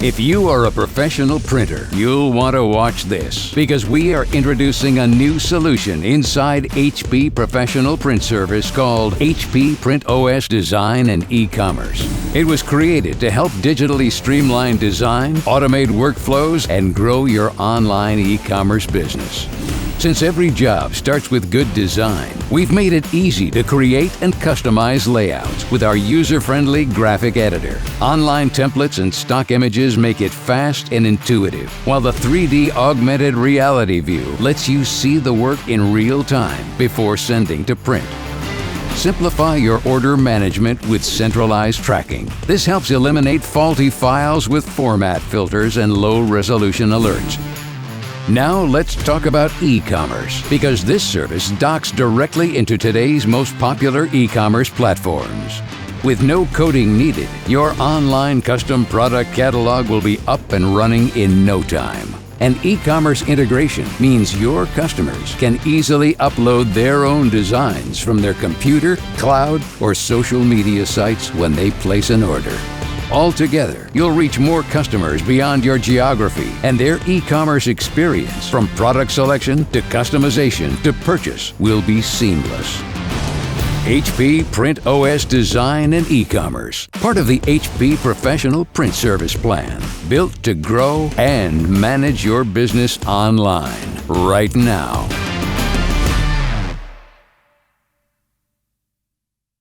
If you are a professional printer, you'll want to watch this because we are introducing a new solution inside HP Professional Print Service called HP PrintOS Design and eCommerce. It was created to help digitally streamline design, automate workflows, and grow your online e-commerce business. Since every job starts with good design, we've made it easy to create and customize layouts with our user-friendly graphic editor. Online templates and stock images make it fast and intuitive, while the 3D augmented reality view lets you see the work in real time before sending to print. Simplify your order management with centralized tracking. This helps eliminate faulty files with format filters and low-resolution alerts. Now let's talk about e-commerce, because this service docks directly into today's most popular e-commerce platforms. With no coding needed, your online custom product catalog will be up and running in no time. And e-commerce integration means your customers can easily upload their own designs from their computer, cloud, or social media sites when they place an order. Altogether, you'll reach more customers beyond your geography, and their e-commerce experience, from product selection to customization to purchase, will be seamless. HP PrintOS Design and eCommerce, part of the HP Professional Print Service Plan, built to grow and manage your business online right now.